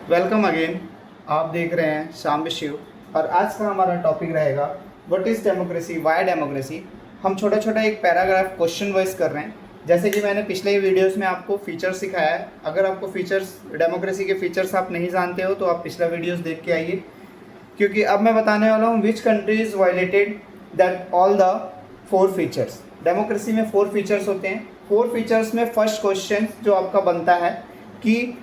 Welcome again. आप देख रहे हैं शाम शिव और आज का हमारा टॉपिक रहेगा what is democracy, Y democracy. हम छोटा छोटा एक पैराग्राफ क्वेश्चन वाइज कर रहे हैं। जैसे कि मैंने पिछले वीडियोस में आपको फीचर्स सिखाया है। अगर आपको फीचर्स, डेमोक्रेसी के फीचर्स आप नहीं जानते हो तो आप पिछला वीडियोस देख के आइए, क्योंकि अब मैं बताने वाला हूँ which country is violated that all the 4 features. Democracy में 4 फीचर्स होते हैं। 4 फीचर्स में फर्स्ट क्वेश्चन जो आपका बनता है कि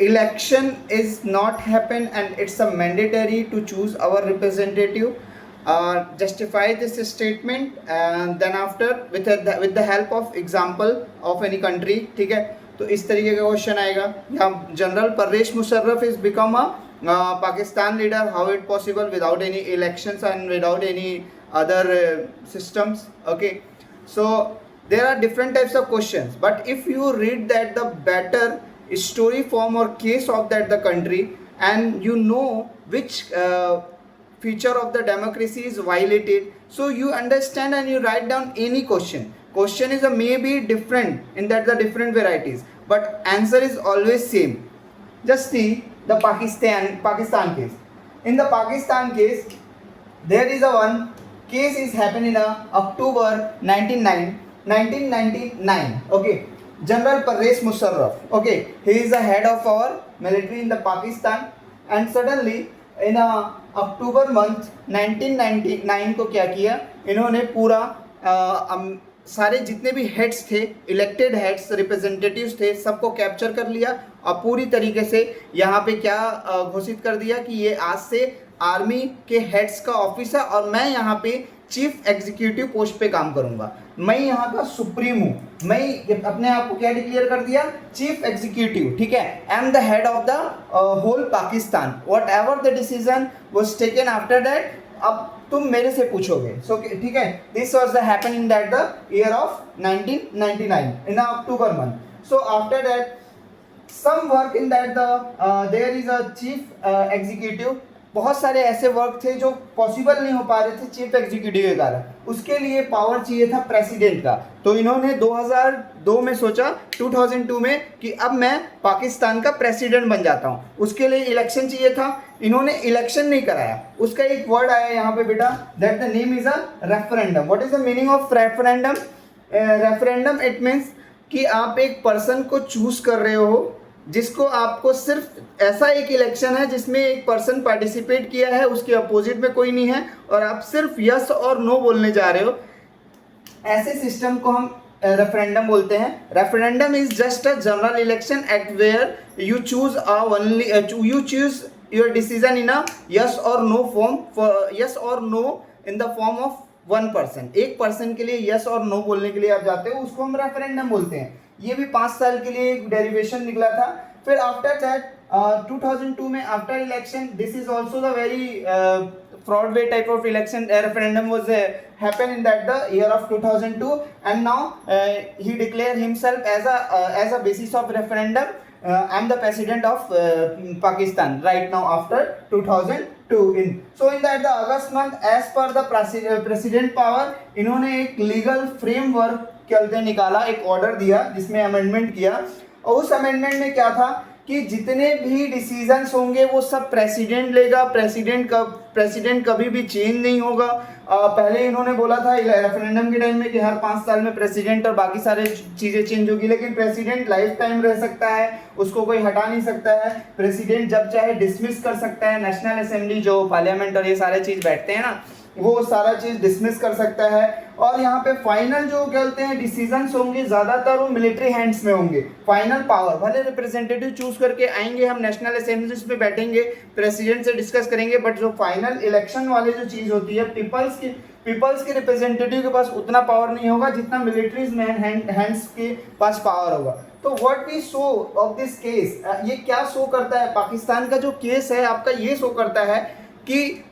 election is not happen and it's a mandatory to choose our representative. Justify this statement and then after with the help of example of any country। ठीक है, तो इस तरीके का क्वेश्चन आएगा। या General Parvez Musharraf is become a Pakistan leader, how it possible without any elections and without any other systems। Okay, so there are different types of questions, but if you read that the better story form or case of that the country and you know which feature of the democracy is violated, so you understand and you write down any question is a maybe different in that the different varieties, but answer is always same. Just see the Pakistan case. In the Pakistan case, there is a one case is happened in October 1999. Okay, General Pervez Musharraf, okay, he is the head of our military in the Pakistan, and suddenly in October month 1999 को क्या किया इन्होंने पूरा सारे जितने भी heads थे, elected heads, representatives थे, सबको कैप्चर कर लिया और पूरी तरीके से यहाँ पे क्या घोषित कर दिया कि ये आज से आर्मी के हेड्स का ऑफिस है और मैं यहाँ पे चीफ एग्जीक्यूटिव पोस्ट पे काम करूंगा। मैं यहाँ का सुप्रीम हूँ। मैं अपने आप को क्या डिक्लेयर कर दिया, चीफ एग्जीक्यूटिव। ठीक है, I am the head of the whole Pakistan, whatever the decision was taken after that, अब तुम मेरे से पूछोगे। सो ठीक है, this was the happen in that the year of 1999 in October month. So after that some work in that there is a chief executive। बहुत सारे ऐसे वर्क थे जो पॉसिबल नहीं हो पा रहे थे चीफ एग्जीक्यूटिव के कारण, उसके लिए पावर चाहिए था प्रेसिडेंट का। तो इन्होंने 2002 में सोचा, 2002 में, कि अब मैं पाकिस्तान का प्रेसिडेंट बन जाता हूँ। उसके लिए इलेक्शन चाहिए था, इन्होंने इलेक्शन नहीं कराया। उसका एक वर्ड आया यहाँ पे बेटा, that the name is a referendum. What is the meaning of referendum? Referendum it means कि आप एक पर्सन को चूज कर रहे हो जिसको आपको सिर्फ ऐसा एक इलेक्शन है जिसमें एक पर्सन पार्टिसिपेट किया है, उसके अपोजिट में कोई नहीं है और आप सिर्फ यस और नो बोलने जा रहे हो। ऐसे सिस्टम को हम रेफरेंडम बोलते हैं। Referendum is just a general election at where you choose you choose your decision in a yes और नो फॉर्म, यस और no in the form of one person. एक पर्सन के लिए यस और नो बोलने के लिए आप जाते हो, उसको हम रेफरेंडम बोलते हैं। ये भी 5 साल के लिए एक डेरिवेशन निकला था। फिर आफ्टर दैट 2002 में after election, this is also the very fraud way type of election, referendum was happened in that the year of 2002, and now he declared himself as a basis of referendum, I am the president of Pakistan right now after 2002 in so in that the August month, as per the president power, इन्होंने एक legal framework चलते निकाला, एक order दिया जिसमें amendment किया। और उस अमेंडमेंट में क्या था कि जितने भी डिसीजंस होंगे वो सब प्रेसिडेंट लेगा। प्रेसिडेंट कभी भी चेंज नहीं होगा। पहले इन्होंने बोला था रेफरेंडम के टाइम में कि हर 5 साल में प्रेसिडेंट और बाकी सारे चीज़ें चेंज होगी, लेकिन प्रेसिडेंट लाइफ टाइम रह सकता है, उसको कोई हटा नहीं सकता है। प्रेसिडेंट जब चाहे डिसमिस कर सकता है। नेशनल असेंबली जो पार्लियामेंट और ये सारे चीज़ बैठते हैं ना, वो सारा चीज़ डिसमिस कर सकता है। और यहाँ पे फाइनल जो कहते हैं डिसीजंस होंगे ज़्यादातर वो मिलिट्री हैंड्स में होंगे। फाइनल पावर भले रिप्रेजेंटेटिव चूज करके आएंगे, हम नेशनल असेंबलीज पे बैठेंगे, प्रेसिडेंट से डिस्कस करेंगे, बट जो फाइनल इलेक्शन वाले जो चीज़ होती है, पीपल्स के रिप्रेजेंटेटिव के पास उतना पावर नहीं होगा जितना मिलिट्रीज में हैंड्स के पास पावर होगा। तो what we show of this case, ये क्या शो करता है? पाकिस्तान का जो केस है आपका ये शो करता है कि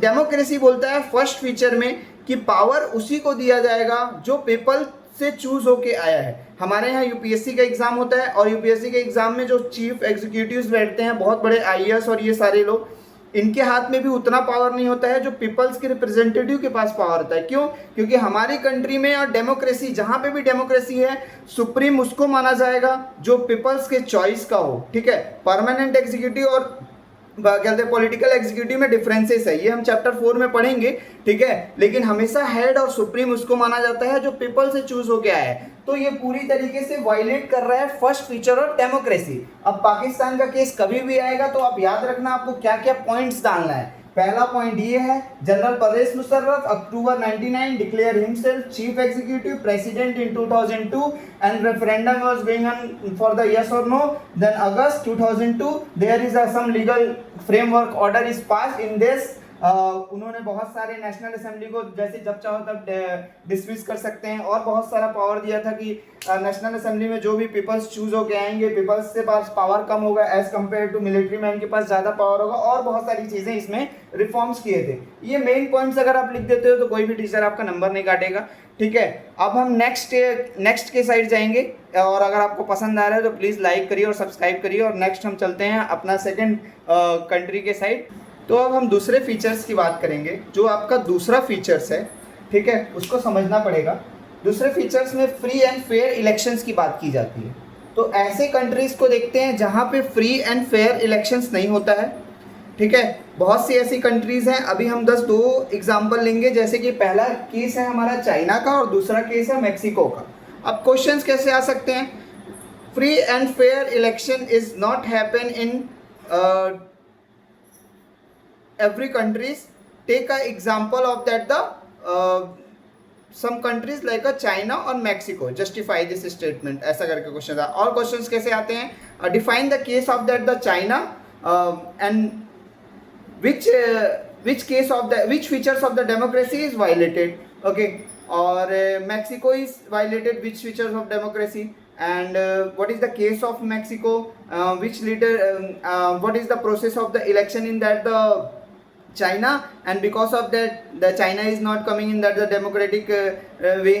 डेमोक्रेसी बोलता है फर्स्ट फीचर में कि पावर उसी को दिया जाएगा जो पीपल से चूज होके आया है। हमारे यहाँ यूपीएससी का एग्जाम होता है और यूपीएससी के एग्जाम में जो चीफ एग्जीक्यूटिव्स बैठते हैं, बहुत बड़े आईएएस और ये सारे लोग, इनके हाथ में भी उतना पावर नहीं होता है जो पीपल्स के रिप्रेजेंटेटिव के पास पावर होता है। क्यों? क्योंकि हमारी कंट्री में और डेमोक्रेसी, जहाँ पे भी डेमोक्रेसी है, सुप्रीम उसको माना जाएगा जो पीपल्स के चॉइस का हो। ठीक है, परमानेंट एग्जीक्यूटिव और कहते हैं पॉलिटिकल एग्जीक्यूटिव में डिफरेंसेस है, ये हम चैप्टर 4 में पढ़ेंगे। ठीक है, लेकिन हमेशा हेड और सुप्रीम उसको माना जाता है जो पीपल से चूज हो गया है। तो ये पूरी तरीके से वायलेट कर रहा है फर्स्ट फीचर ऑफ डेमोक्रेसी। अब पाकिस्तान का केस कभी भी आएगा तो आप याद रखना आपको क्या क्या पॉइंट्स डालना है। पहला पॉइंट ये है, general Parvez Musharraf October 99 declare himself chief executive president in 2002 and referendum was going on for the yes और no. Then August 2002 there is some legal framework order is pass in this. उन्होंने बहुत सारे national assembly को जैसे जब चाहो तब dismiss कर सकते हैं और बहुत सारा पावर दिया था कि नेशनल असेंबली में जो भी पीपल्स चूज होके आएंगे, पीपल्स के पास पावर कम होगा as compare to military man के पास ज़्यादा पावर होगा, और बहुत सारी चीज़ें इसमें रिफॉर्म्स किए थे। ये मेन पॉइंट्स अगर आप लिख देते हो तो कोई भी टीचर आपका नंबर नहीं काटेगा। ठीक है, अब हम नेक्स्ट के साइड जाएंगे, और अगर आपको पसंद आ रहा है तो प्लीज़ लाइक करिए और सब्सक्राइब करिए। और नेक्स्ट हम चलते हैं अपना सेकेंड कंट्री के साइड। तो अब हम दूसरे फीचर्स की बात करेंगे, जो आपका दूसरा फीचर्स है। ठीक है, उसको समझना पड़ेगा। दूसरे फीचर्स में फ्री एंड फेयर इलेक्शंस की बात की जाती है। तो ऐसे कंट्रीज़ को देखते हैं जहाँ पे फ्री एंड फेयर इलेक्शंस नहीं होता है। ठीक है, बहुत सी ऐसी कंट्रीज़ हैं, अभी हम 2 एग्जाम्पल लेंगे। जैसे कि पहला केस है हमारा चाइना का और दूसरा केस है मैक्सिको का। अब क्वेश्चंस कैसे आ सकते हैं? Free and fair election is not happen in every countries. Take a example of that the some countries like a China or Mexico. Justify this statement. ऐसा करके क्वेश्चन था। और क्वेश्चंस कैसे आते हैं? Define the case of that the China and which case of the which features of the democracy is violated. Okay, और Mexico is violated which features of democracy, and what is the case of Mexico, which leader, what is the process of the election in that the China, and because of that the China is not coming in that the democratic way,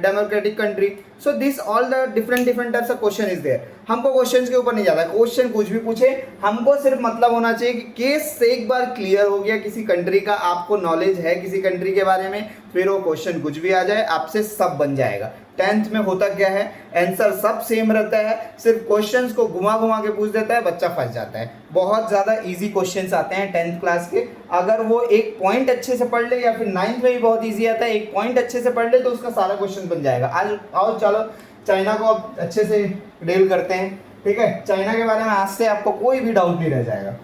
democratic country. So this all the different types of question is there. हमको questions के ऊपर नहीं जाता, question कुछ भी पूछे, हमको सिर्फ मतलब होना चाहिए कि केस से एक बार क्लियर हो गया किसी कंट्री का, आपको नॉलेज है किसी कंट्री के बारे में, फिर वो क्वेश्चन कुछ भी आ जाए आपसे सब बन जाएगा। 10th में होता क्या है, आंसर सब सेम रहता है, सिर्फ क्वेश्चंस को घुमा घुमा के पूछ देता है, बच्चा फंस जाता है। बहुत ज़्यादा इजी क्वेश्चंस आते हैं 10th क्लास के, अगर वो एक पॉइंट अच्छे से पढ़ ले, या फिर 9th में भी बहुत इजी आता है, एक पॉइंट अच्छे से पढ़ ले तो उसका सारा क्वेश्चन बन जाएगा। आज आओ चलो चाइना को अब अच्छे से डील करते हैं। ठीक है, चाइना के बारे में आज से आपको कोई भी डाउट नहीं रह जाएगा।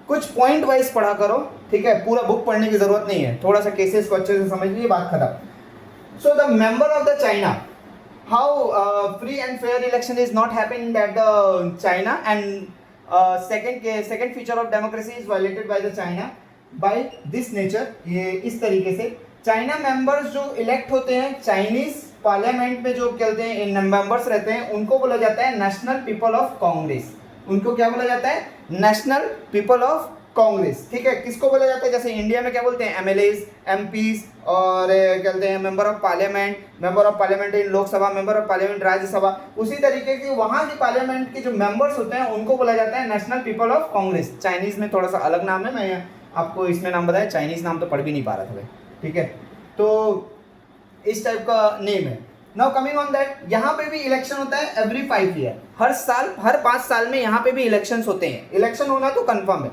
कुछ पॉइंट वाइज पढ़ा करो, ठीक है, पूरा बुक पढ़ने की जरूरत नहीं है, थोड़ा सा केसेस को अच्छे से समझ लीजिए, बात खत्म। So the member of the China, how free and fair election is not happening at the China, and second feature of democracy is violated by the China by this nature। ये इस तरीके से चाइना मेंबर्स जो elect होते हैं Chinese parliament में, जो कहते हैं मेंबर्स रहते हैं, उनको बोला जाता है नेशनल पीपल ऑफ कांग्रेस। उनको क्या बोला जाता है? National people of Congress. ठीक है, किसको बोला जाता है? जैसे इंडिया में क्या बोलते हैं? एमएलएज, एमपीज, और कहते हैं member of parliament in Lok Sabha, member of parliament Rajya Sabha. उसी तरीके की वहाँ की पार्लियामेंट के जो मेंबर्स होते हैं उनको बोला जाता है national people of Congress. Chinese में थोड़ा सा अलग नाम है, मैं आपको इसमें नाम बताया, चाइनीज नाम तो पढ़ भी नहीं पा रहा था भाई। ठीक है, तो इस टाइप का नेम है। नाउ कमिंग ऑन दैट, यहाँ पे भी इलेक्शन होता है एवरी 5 ईयर, हर साल, हर 5 साल में यहाँ पे भी इलेक्शंस होते हैं। इलेक्शन होना तो कंफर्म है,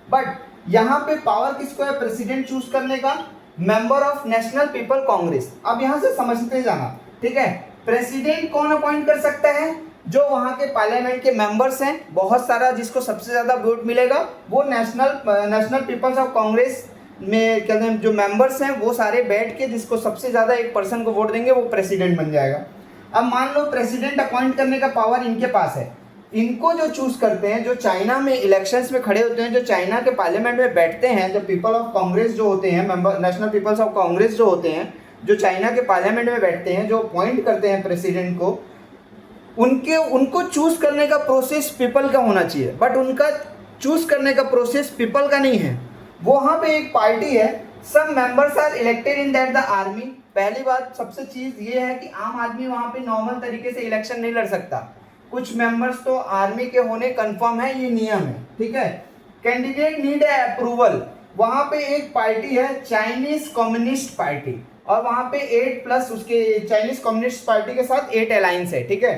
बट यहाँ पे पावर किसको है प्रेसिडेंट चूज करने का? Member of national people Congress. अब यहाँ से समझते जाना, ठीक है। प्रेसिडेंट कौन अपॉइंट कर सकता है? जो वहाँ के पार्लियामेंट के मेंबर्स हैं, बहुत सारा, जिसको सबसे ज्यादा वोट मिलेगा वो नेशनल पीपल्स ऑफ कांग्रेस में कहते हैं जो मेंबर्स हैं वो सारे बैठ के जिसको सबसे ज़्यादा एक पर्सन को वोट देंगे वो प्रेसिडेंट बन जाएगा। अब मान लो प्रेसिडेंट अपॉइंट करने का पावर इनके पास है, इनको जो चूज करते हैं, जो चाइना में इलेक्शंस में खड़े होते हैं, जो चाइना के पार्लियामेंट में बैठते हैं, जो पीपल ऑफ कांग्रेस जो होते हैं, member national people's of congress जो होते हैं, जो चाइना के पार्लियामेंट में बैठते हैं, जो अपॉइंट करते हैं प्रेसिडेंट को, उनको चूज करने का प्रोसेस पीपल का होना चाहिए, बट उनका चूज करने का प्रोसेस पीपल का नहीं है। वहाँ पे एक पार्टी है, सब members are elected in that the army. पहली बात, सबसे चीज़ ये है कि आम आदमी वहाँ पे नॉर्मल तरीके से इलेक्शन नहीं लड़ सकता, कुछ मेंबर्स तो आर्मी के होने कंफर्म है, ये नियम है, ठीक है। कैंडिडेट नीड है अप्रूवल। वहां पे एक पार्टी है चाइनीज कम्युनिस्ट पार्टी, और वहां पे 8 प्लस उसके चाइनीज कम्युनिस्ट पार्टी के साथ 8 अलायंस है, ठीक है।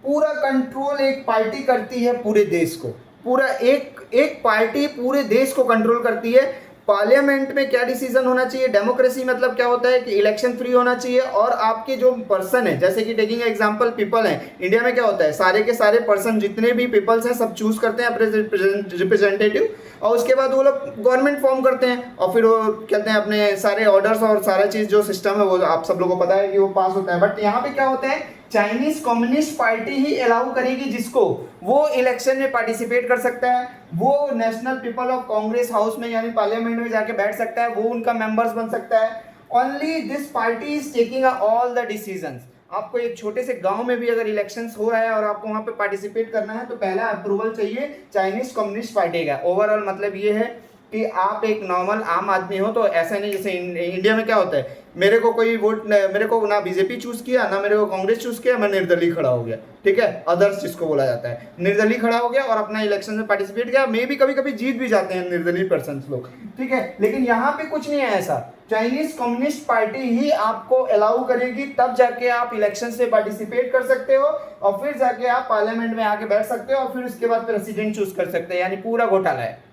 पूरा कंट्रोल एक पार्टी करती है पूरे देश को, पूरा एक पार्टी पूरे देश को कंट्रोल करती है। पार्लियामेंट में क्या डिसीजन होना चाहिए, डेमोक्रेसी मतलब क्या होता है कि इलेक्शन फ्री होना चाहिए, और आपके जो पर्सन है, जैसे कि टेकिंग एग्जांपल पीपल है, इंडिया में क्या होता है सारे के सारे पर्सन जितने भी पीपल्स हैं सब चूज करते हैं अपने रिप्रेजेंटेटिव, और उसके बाद वो लोग गवर्नमेंट फॉर्म करते हैं, और फिर वो कहते हैं अपने सारे ऑर्डर्स और सारा चीज जो सिस्टम है वो आप सब लोगों को पता है कि वो पास होता है। बट यहाँ पे क्या होता है, चाइनीज कम्युनिस्ट पार्टी ही अलाउ करेगी जिसको, वो इलेक्शन में पार्टिसिपेट कर सकता है, वो national people of Congress house में यानी पार्लियामेंट में जाके बैठ सकता है, वो उनका मेंबर्स बन सकता है। Only this party is taking all the decisions. आपको एक छोटे से गांव में भी अगर इलेक्शंस हो रहा है और आपको वहां पे पार्टिसिपेट करना है तो पहला अप्रूवल चाहिए चाइनीज कम्युनिस्ट पार्टी का। ओवरऑल मतलब ये है कि आप एक नॉर्मल आम आदमी हो तो ऐसा नहीं, जैसे इंडिया में क्या होता है, मेरे को कोई वोट मेरे को ना बीजेपी चूज किया ना मेरे को कांग्रेस चूज किया, मैं निर्दलीय खड़ा हो गया, ठीक है, अदर्स जिसको बोला जाता है, निर्दलीय खड़ा हो गया और अपना इलेक्शन में पार्टिसिपेट किया, मे भी कभी कभी जीत भी जाते हैं निर्दलीय पर्सन लोग, ठीक है। लेकिन यहाँ पे कुछ नहीं है ऐसा, चाइनीज कम्युनिस्ट पार्टी ही आपको अलाउ करेगी, तब जाके आप इलेक्शन से पार्टिसिपेट कर सकते हो और फिर जाके आप पार्लियामेंट में आके बैठ सकते हो और फिर उसके बाद प्रेसिडेंट चूज कर सकते हैं। यानी पूरा घोटाला है,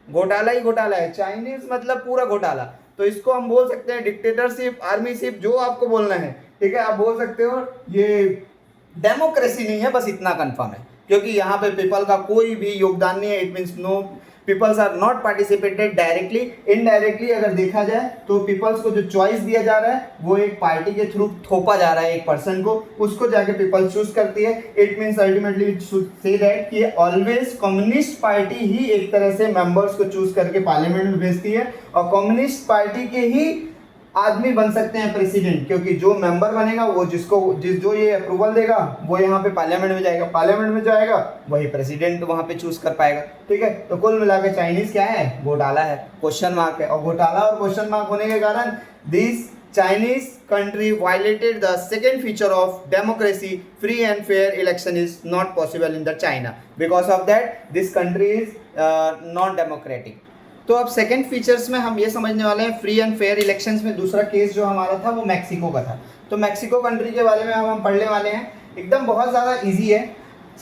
घोटाला ही घोटाला है, चाइनीज मतलब पूरा घोटाला। तो इसको हम बोल सकते हैं डिक्टेटरशिप, आर्मीशिप, जो आपको बोलना है, ठीक है, आप बोल सकते हो। ये डेमोक्रेसी नहीं है, बस इतना कंफर्म है, क्योंकि यहाँ पे पीपल का कोई भी योगदान नहीं है। It means no peoples are not participated directly, indirectly अगर देखा जाए तो पीपल्स को जो चॉइस दिया जा रहा है वो एक पार्टी के थ्रू थोपा जा रहा है एक पर्सन को, उसको जाके पीपल चूज करती है। It means ultimately it should say that कि ऑलवेज कम्युनिस्ट पार्टी ही एक तरह से मेंबर्स को चूज करके पार्लियामेंट में भेजती है, और कम्युनिस्ट पार्टी के ही आदमी बन सकते हैं प्रेसिडेंट, क्योंकि जो मेंबर बनेगा वो जो ये अप्रूवल देगा वो यहाँ पे पार्लियामेंट में जाएगा, पार्लियामेंट में जाएगा वही प्रेसिडेंट वहाँ पे चूज कर पाएगा, ठीक है। तो कुल मिलाकर चाइनीज क्या है, घोटाला है, क्वेश्चन मार्क है, और घोटाला और क्वेश्चन मार्क होने के कारण this Chinese country violated the second feature of democracy. Free and fair election is not possible in the China. Because of that, this country is non-democratic. तो अब सेकंड फीचर्स में हम ये समझने वाले हैं फ्री एंड फेयर इलेक्शंस में दूसरा केस जो हमारा था वो मैक्सिको का था। तो मैक्सिको कंट्री के बारे में हम पढ़ने वाले हैं, एकदम बहुत ज़्यादा इजी है।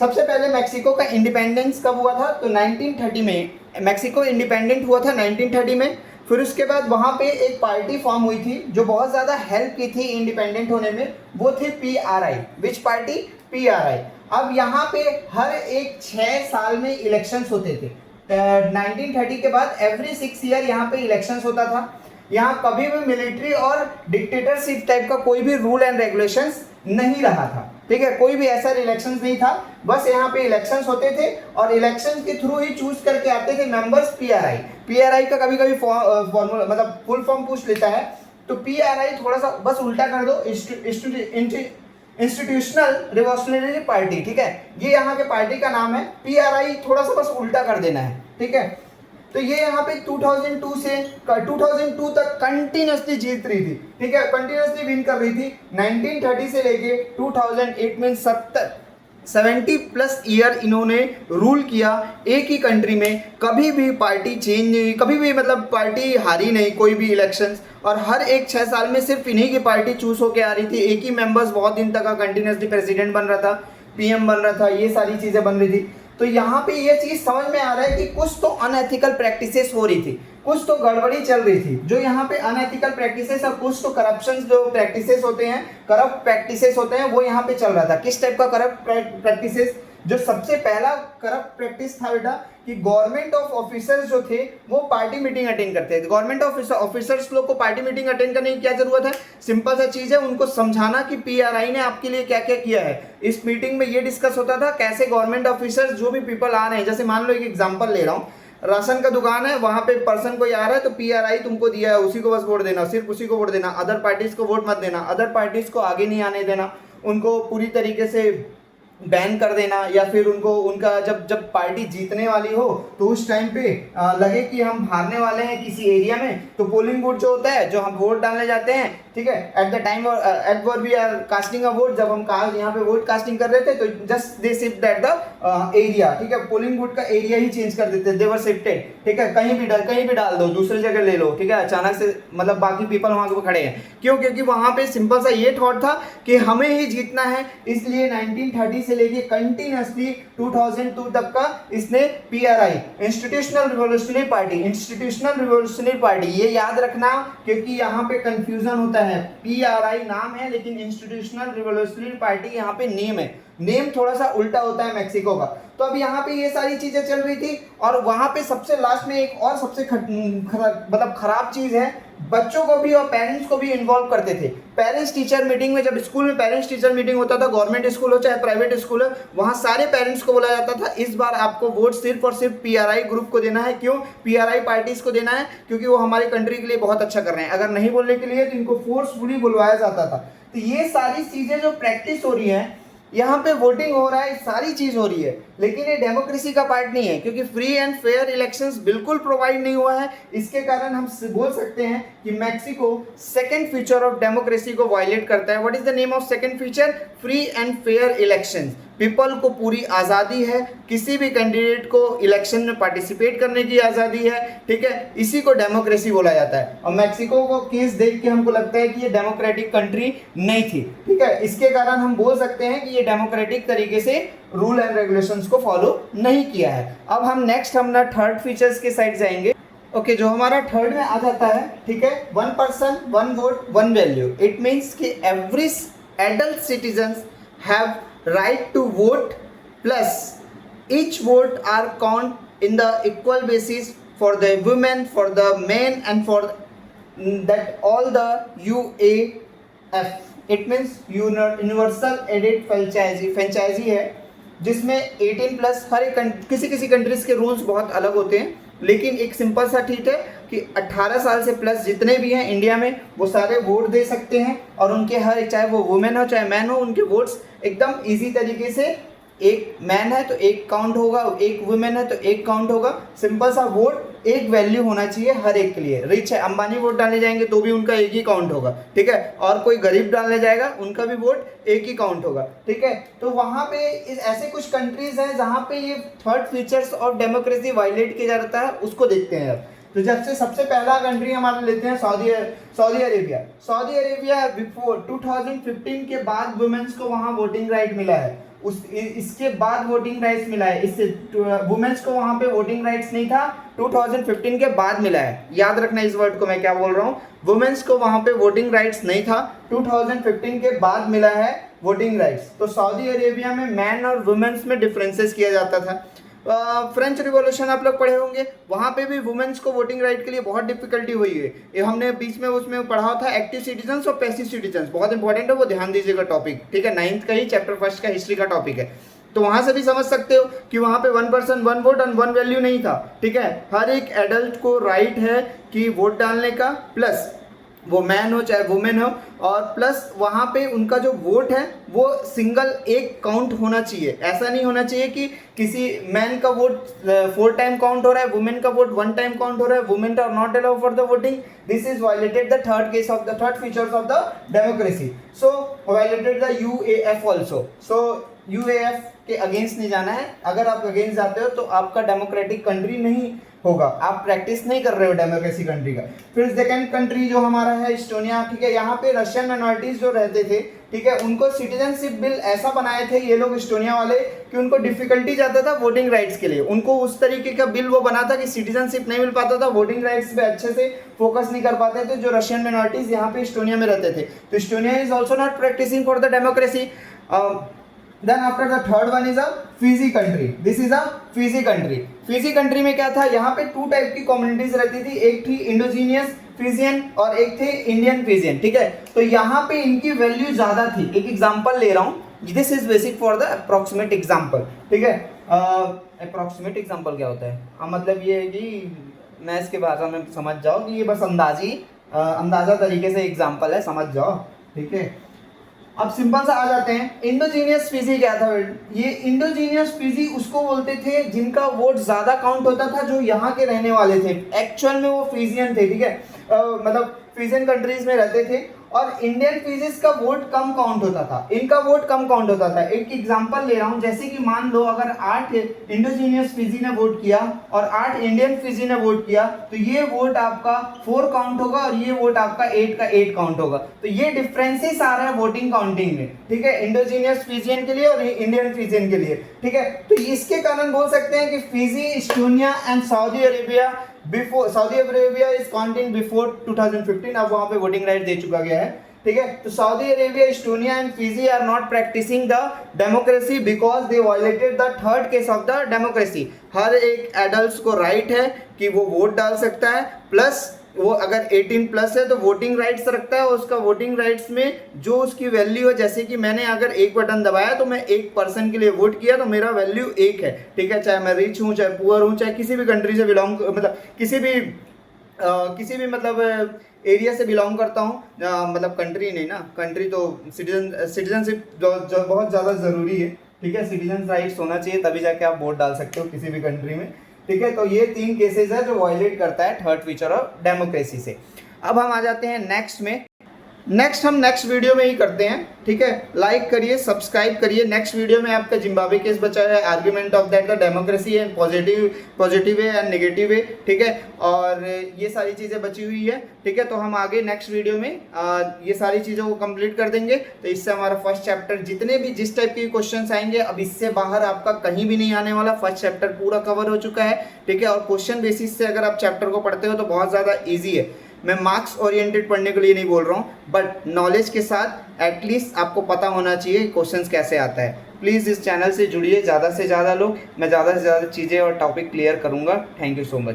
सबसे पहले मैक्सिको का इंडिपेंडेंस कब हुआ था, तो 1930 में मैक्सिको इंडिपेंडेंट हुआ था 1930 में। फिर उसके बाद वहाँ पे एक पार्टी फॉर्म हुई थी जो बहुत ज़्यादा हेल्प की थी इंडिपेंडेंट होने में, वो थी PRI। विच पार्टी, PRI। अब यहाँ पे हर एक 6 साल में इलेक्शंस होते थे। 1930 के बाद एवरी 6 ईयर यहाँ पे इलेक्शंस होता था। यहाँ कभी भी मिलिट्री और डिक्टेटरशिप टाइप का कोई भी रूल एंड रेगुलेशंस नहीं रहा था, ठीक है, कोई भी ऐसा इलेक्शंस नहीं था, बस यहाँ पे इलेक्शंस होते थे और इलेक्शंस के थ्रू ही चूज करके आते थे मेंबर्स। PRI का कभी कभी फॉर्मूला मतलब फुल फॉर्म पूछ लेता है, तो PRI थोड़ा सा बस उल्टा कर दो, इंस्टीट्यूशनल रिवॉल्यूशनरी पार्टी, ठीक है, ये यहाँ के पार्टी का नाम है। PRI थोड़ा सा बस उल्टा कर देना है, ठीक है। तो ये यहाँ पे 2002 से 2002 तक कंटिन्यूसली जीत रही थी, ठीक है, कंटिन्यूसली विन कर रही थी। 1930 से लेके 2008 में 70 प्लस ईयर इन्होंने रूल किया एक ही कंट्री में। कभी भी पार्टी चेंज नहीं हुई, कभी भी मतलब पार्टी हारी नहीं कोई भी इलेक्शंस, और हर एक 6 साल में सिर्फ इन्हीं की पार्टी चूज होके आ रही थी। एक ही मेंबर्स बहुत दिन तक कंटिन्यूसली प्रेसिडेंट बन रहा था, PM बन रहा था, ये सारी चीज़ें बन रही थी। तो यहाँ पे ये चीज़ समझ में आ रहा है कि कुछ तो अनएथिकल प्रैक्टिसेस हो रही थी, कुछ तो गड़बड़ी चल रही थी। जो यहाँ पे अनएथिकल प्रैक्टिसेस और कुछ तो करप्शन जो प्रैक्टिसेस होते हैं, करप्ट प्रैक्टिसेस होते हैं, वो यहाँ पे चल रहा था। किस टाइप का करप्ट प्रैक्टिसेस, जो सबसे पहला करप्ट प्रैक्टिस था बेटा कि गवर्नमेंट ऑफ ऑफिसर्स जो थे वो पार्टी मीटिंग अटेंड करते थे। गवर्नमेंट ऑफिसर्स लोग को पार्टी मीटिंग अटेंड करने की क्या जरूरत है, सिंपल सा चीज़ है, उनको समझाना कि PRI ने आपके लिए क्या क्या किया है। इस मीटिंग में ये डिस्कस होता था कैसे गवर्नमेंट ऑफिसर्स जो भी पीपल आ रहे हैं, जैसे मान लो एक एग्जाम्पल ले रहा हूँ, राशन का दुकान है, वहाँ पे पर्सन कोई आ रहा है तो PRI तुमको दिया है, उसी को बस वोट देना, सिर्फ उसी को वोट देना, अदर पार्टीज को वोट मत देना, अदर पार्टीज को आगे नहीं आने देना, उनको पूरी तरीके से बैन कर देना, या फिर उनको उनका जब जब पार्टी जीतने वाली हो तो उस टाइम पे लगे कि हम हारने वाले हैं किसी एरिया में, तो पोलिंग बूथ जो होता है, जो हम वोट डालने जाते हैं, ठीक है, at the time at where we are casting a vote, जब हम यहाँ पे वोट कास्टिंग कर रहे थे तो just they shift at the area, ठीक है, पोलिंग बूथ का एरिया ही चेंज कर देते, दे वर शिफ्टेड, ठीक है, कहीं भी डाल दो, दूसरी जगह ले लो, ठीक है, अचानक से मतलब बाकी पीपल वहां पे खड़े हैं, क्यों? क्योंकि वहां पे सिंपल सा ये थॉट था कि हमें ही जीतना है, इसलिए 1930 से लेके कंटिन्यूसली 2002 तक का इसने पीआरआई, इंस्टीट्यूशनल रिवोल्यूशनरी पार्टी, ये याद रखना क्योंकि यहाँ पे कंफ्यूजन होता है, पीआरआई नाम है लेकिन इंस्टीट्यूशनल रिवोल्यूशनरी पार्टी यहाँ पे नेम है, नेम थोड़ा सा उल्टा होता है मैक्सिको का। तो अब यहाँ पे ये सारी चीजें चल रही थी, और वहां पे सबसे लास्ट में एक और सबसे मतलब खराब चीज है, बच्चों को भी और पेरेंट्स को भी इन्वॉल्व करते थे। पेरेंट्स टीचर मीटिंग में, जब स्कूल में पेरेंट्स टीचर मीटिंग होता था, गवर्नमेंट स्कूल हो चाहे प्राइवेट स्कूल हो, वहां सारे पेरेंट्स को बोला जाता था इस बार आपको वोट सिर्फ और सिर्फ पीआरआई ग्रुप को देना है। क्यों पीआरआई पार्टीज को देना है? क्योंकि वो हमारी कंट्री के लिए बहुत अच्छा कर रहे हैं। अगर नहीं बोलने के लिए तो इनको फोर्सफुली बुलवाया जाता था। तो ये सारी चीजें जो प्रैक्टिस हो रही है, यहाँ पे वोटिंग हो रहा है, सारी चीज हो रही है, लेकिन ये डेमोक्रेसी का पार्ट नहीं है, क्योंकि फ्री एंड फेयर इलेक्शंस बिल्कुल प्रोवाइड नहीं हुआ है। इसके कारण हम बोल सकते हैं कि Mexico second feature of democracy को वायलेट करता है। What is the name of second feature? Free and fair elections. People को पूरी आज़ादी है, किसी भी कैंडिडेट को इलेक्शन में पार्टिसिपेट करने की आज़ादी है, ठीक है, इसी को डेमोक्रेसी बोला जाता है। और मैक्सिको को केस देख के हमको लगता है कि ये डेमोक्रेटिक कंट्री नहीं थी, ठीक है, इसके कारण हम बोल सकते हैं कि ये डेमोक्रेटिक तरीके से रूल एंड रेगुलेशंस को फॉलो नहीं किया है। अब हम नेक्स्ट अपना थर्ड फीचर्स के साइड जाएंगे। ओके, जो हमारा थर्ड में आ जाता है, ठीक है, 1 person 1 vote 1 value. It means कि every adult citizens have right to vote, plus each vote are count in the equal basis for the women, for the men, and for that all the UAF. It means universal aided franchisee है, जिसमें 18 plus हर एक किसी countries के rules बहुत अलग होते हैं, लेकिन एक सिंपल सा ठीक है कि 18 साल से प्लस जितने भी हैं इंडिया में, वो सारे वोट दे सकते हैं, और उनके हर, चाहे वो वुमेन हो चाहे मैन हो, उनके वोट्स एकदम इजी तरीके से, एक मैन है तो एक काउंट होगा, एक वुमेन है तो एक काउंट होगा। सिंपल सा वोट, एक वैल्यू होना चाहिए हर एक के लिए। रिच है, अंबानी वोट डालने जाएंगे तो भी उनका एक ही काउंट होगा, ठीक है, और कोई गरीब डालने जाएगा उनका भी वोट एक ही काउंट होगा, ठीक है। तो वहाँ पे ऐसे कुछ कंट्रीज हैं जहाँ पे ये third features of democracy violate किया जाता है, उसको देखते हैं अब। तो जब से सबसे पहला कंट्री हमारा लेते हैं Saudi Arabia. Saudi Arabia before 2015 के बाद वुमेन्स को वहाँ वोटिंग राइट मिला है, इसके बाद वोटिंग राइट्स मिला है। इससे वुमेन्स को वहाँ पे वोटिंग राइट्स नहीं था, 2015 के बाद मिला है। याद रखना इस वर्ड को, मैं क्या बोल रहा हूँ, वुमेन्स को वहाँ पे वोटिंग राइट्स नहीं था, 2015 के बाद मिला है वोटिंग राइट्स। तो सऊदी अरेबिया में मैन और वुमेन्स में डिफरेंसेस किया जाता था। फ्रेंच रिवॉल्यूशन आप लोग पढ़े होंगे, वहाँ पे भी वुमेन्स को वोटिंग राइट के लिए बहुत डिफिकल्टी हुई है। ये हमने बीच में उसमें पढ़ा था, एक्टिव सिटीजन्स और पैसिव सिटीजन्स, बहुत इंपॉर्टेंट है, वो ध्यान दीजिएगा टॉपिक, ठीक है, 9th का ही चैप्टर 1 का हिस्ट्री का टॉपिक है। तो वहाँ से भी समझ सकते हो कि वहाँ पे 1 पर्सन 1 वोट और 1 वैल्यू नहीं था, ठीक है, हर एक एडल्ट को राइट है कि वोट डालने का, प्लस वो मैन हो चाहे वुमेन हो, और प्लस वहाँ पे उनका जो वोट है वो सिंगल एक काउंट होना चाहिए। ऐसा नहीं होना चाहिए कि किसी मैन का वोट 4 टाइम काउंट हो रहा है, वुमेन का वोट 1 टाइम काउंट हो रहा है, women are not allowed for the voting. This is violated the third features of the democracy. So violated the UAF also. So UAF के against नहीं जाना है। अगर आप अगेंस्ट जाते हो तो आपका डेमोक्रेटिक कंट्री नहीं होगा, आप प्रैक्टिस नहीं कर रहे हो डेमोक्रेसी कंट्री का। फिर सेकंड कंट्री जो हमारा है इस्टोनिया, ठीक है, यहाँ पे रशियन माइनॉरिटीज जो रहते थे, ठीक है, उनको सिटीजनशिप बिल ऐसा बनाए थे ये लोग इस्टोनिया वाले कि उनको डिफिकल्टी जाता था वोटिंग राइट्स के लिए। उनको उस तरीके का बिल वो बना था कि सिटीजनशिप नहीं मिल पाता था, वोटिंग राइट्स पे अच्छे से फोकस नहीं कर पाते थे जो रशियन माइनॉरिटीज यहाँ पे इस्टोनिया में रहते थे। तो Estonia is also not practicing for the democracy. Then after the third one is a Fiji country. This is a Fiji country. Fiji country में क्या था, यहाँ पे 2 टाइप की कम्युनिटीज रहती थी, एक थी इंडोजीनियस फिजियन और एक थे इंडियन फिजियन, ठीक है। तो यहाँ पे इनकी वैल्यू ज़्यादा थी। एक एग्जांपल ले रहा हूँ, this is basic for the approximate example, ठीक है। अप्रोक्सीमेट एग्जांपल क्या होता है? मतलब ये है कि मैं इसके भाषा में समझ जाओ कि ये बस अंदाजा तरीके से एग्जांपल है, समझ जाओ, ठीक है। अब सिंपल सा आ जाते हैं, इंडोजीनियस फिजी क्या था? ये इंडोजीनियस फिजी उसको बोलते थे जिनका वोट ज्यादा काउंट होता था, जो यहाँ के रहने वाले थे, एक्चुअल में वो फिजियन थे, ठीक है, मतलब फिजियन कंट्रीज में रहते थे, और इंडियन फिजिस का वोट कम काउंट होता था, इनका वोट कम काउंट होता था। एक एग्जांपल ले रहा हूं, जैसे कि मान लो अगर 8 इंडोजीनियस फिजी ने वोट किया और 8 इंडियन फिजी ने वोट किया, तो ये वोट आपका 4 काउंट होगा और ये वोट आपका 8 का 8 काउंट होगा। तो ये डिफरेंसेस आ रहा है वोटिंग काउंटिंग में, ठीक है, इंडोजीनियस फिजियन के लिए और इंडियन फिजियन के लिए, ठीक है। तो इसके कारण बोल सकते हैं कि Fiji, Estonia and Saudi Arabia is counting before 2015, अब वहां पे वोटिंग राइट दे चुका गया है, ठीक है। तो Saudi Arabia, Estonia and Fiji are not practising the democracy because they violated the third case of the democracy. हर एक एडल्ट को राइट है कि वो वोट डाल सकता है, प्लस वो अगर 18 प्लस है तो वोटिंग राइट्स रखता है, और उसका वोटिंग राइट्स में जो उसकी वैल्यू है, जैसे कि मैंने अगर एक बटन दबाया तो मैं एक पर्सन के लिए वोट किया तो मेरा वैल्यू 1 है, ठीक है, चाहे मैं रिच हूँ, चाहे पुअर हूँ, चाहे किसी भी कंट्री से बिलोंग, मतलब किसी भी मतलब एरिया से बिलोंग करता हूँ, मतलब कंट्री नहीं ना, कंट्री तो सिटीजनशिप जो बहुत ज़्यादा ज़रूरी है, ठीक है, सिटीजन राइट्स होना चाहिए, तभी जाके आप वोट डाल सकते हो किसी भी कंट्री में, ठीक है। तो ये 3 केसेस है जो वायलेट करता है थर्ड फीचर ऑफ डेमोक्रेसी से। अब हम आ जाते हैं नेक्स्ट में। हम नेक्स्ट वीडियो में ही करते हैं, ठीक है, लाइक करिए, सब्सक्राइब करिए। नेक्स्ट वीडियो में आपका जिम्बाब्वे केस बचा है, argument of that the democracy and positive way and negative way, ठीक है, और ये सारी चीज़ें बची हुई है, ठीक है। तो हम आगे नेक्स्ट वीडियो में ये सारी चीज़ों को कंप्लीट कर देंगे। तो इससे हमारा फर्स्ट चैप्टर, जितने भी जिस टाइप के क्वेश्चंस आएंगे, अब इससे बाहर आपका कहीं भी नहीं आने वाला, फर्स्ट चैप्टर पूरा कवर हो चुका है, ठीक है। और क्वेश्चन बेसिस से अगर आप चैप्टर को पढ़ते हो तो बहुत ज़्यादा ईजी है। मैं मार्क्स ओरिएंटेड पढ़ने के लिए नहीं बोल रहा हूँ, बट नॉलेज के साथ एटलीस्ट आपको पता होना चाहिए क्वेश्चंस कैसे आता है। प्लीज़ इस चैनल से जुड़िए ज़्यादा से ज़्यादा लोग, मैं ज़्यादा से ज़्यादा चीज़ें और टॉपिक क्लियर करूँगा। Thank you so much.